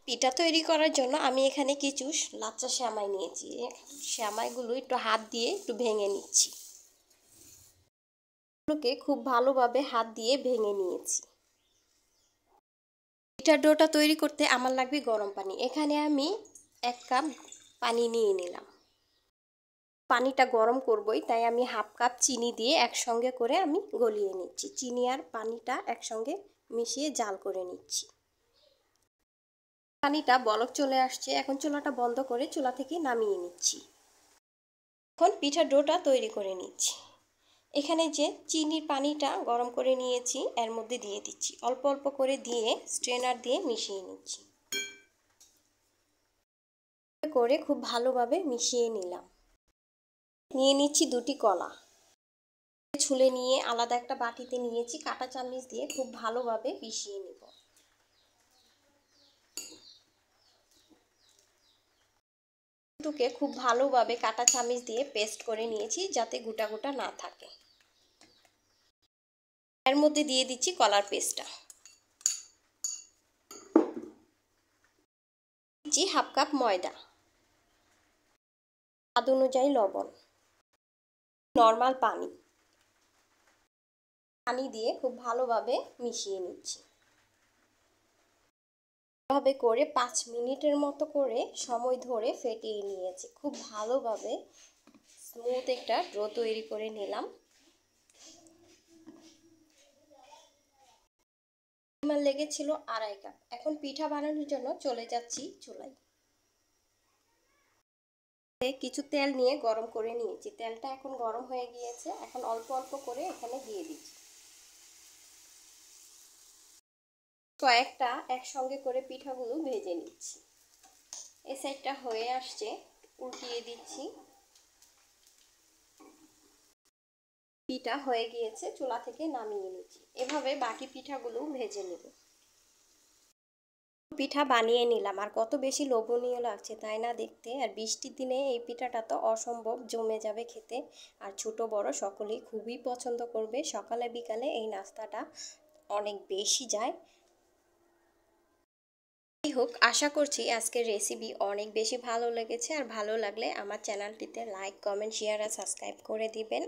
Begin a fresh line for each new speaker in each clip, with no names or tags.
পিঠা তৈরি করার জন্য আমি এখানে কিছু লাচ্চা সেমাই নিয়েছি। সেমাইগুলো একটু হাত দিয়ে একটু ভেঙে নিচ্ছি। এগুলোকে খুব ভালোভাবে হাত দিয়ে ভেঙে নিয়েছি। পিঠার ডোটা তৈরি করতে আমার লাগবে গরম পানি। এখানে আমি 1 কাপ পানি নিয়ে নিলাম। পানিটা গরম করবই, তাই আমি 1/2 কাপ চিনি দিয়ে একসঙ্গে করে আমি গলিয়ে নিচ্ছি। চিনি আর পানিটা একসঙ্গে মিশিয়ে জাল করে নিচ্ছি। পানিটা বলক চলে আসছে, এখন চুলাটা বন্ধ করে চুলা থেকে নামিয়ে নিচ্ছি। এখন পিঠার ডোটা তৈরি করে নিচ্ছি। এখানে যে চিনির পানিটা গরম করে নিয়েছি এর মধ্যে দিয়ে দিচ্ছি, অল্প অল্প করে দিয়ে স্ট্রেনার দিয়ে মিশিয়ে নিচ্ছি। করে খুব ভালোভাবে মিশিয়ে নিলাম। নিয়ে নিচ্ছি 2টি কলা, ছুলে নিয়ে আলাদা একটা বাটিতে নিয়েছি। কাঁটা চামচ দিয়ে খুব ভালোভাবে মিশিয়ে নিব। দুটোকে খুব ভালোভাবে কাঁটা চামচ দিয়ে পেস্ট করে নিয়েছি যাতে গোটা গোটা না থাকে। এর মধ্যে দিয়ে দিচ্ছি কলার পেস্টটা, দিচ্ছি 1/2 কাপ ময়দা, স্বাদ অনুযায়ী লবণ, নর্মাল পানি দিয়ে খুব ভালোভাবে মিশিয়ে নিচ্ছি। এভাবে করে 5 মিনিটের মতো করে সময় ধরে ফেটিয়ে নিয়েছি। খুব ভালোভাবে স্মুথ একটা ডো তৈরি করে নিলাম। আমার লেগেছিল 2.5 কাপ। এখন পিঠা বানানোর জন্য চলে যাচ্ছি চুলায়। কিছু তেল নিয়ে গরম করে নিয়েছি। তেলটা এখন গরম হয়ে গিয়েছে। এখন অল্প অল্প করে এখানে দিয়ে দিচ্ছি। কয়েকটা একসঙ্গে করে পিঠাগুলো ভেজে নিচ্ছি। এই সাইডটা হয়ে আসছে, উল্টিয়ে দিচ্ছি। পিঠা হয়ে গিয়েছে, চুলা থেকে নামিয়ে নিচ্ছি। এভাবে বাকি পিঠাগুলো ভেজে নেব। পিঠা বানিয়ে নিলাম, আর কত বেশি লোভনীয় লাগছে তাই না দেখতে। আর বৃষ্টির দিনে এই পিঠাটা তো অসম্ভব জমে যাবে খেতে, আর ছোট বড় সকলেই খুবই পছন্দ করবে। সকালে বিকালে এই নাস্তাটা অনেক বেশি যায়। যাই হোক, আশা করছি আজকের রেসিপি অনেক বেশি ভালো লেগেছে। আর ভালো লাগলে আমার চ্যানেলটিতে লাইক, কমেন্ট, শেয়ার আর সাবস্ক্রাইব করে দিবেন।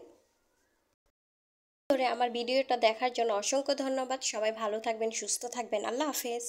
আমার ভিডিওটা দেখার জন্য অসংখ্য ধন্যবাদ। সবাই ভালো থাকবেন, সুস্থ থাকবেন। আল্লাহ হাফেজ।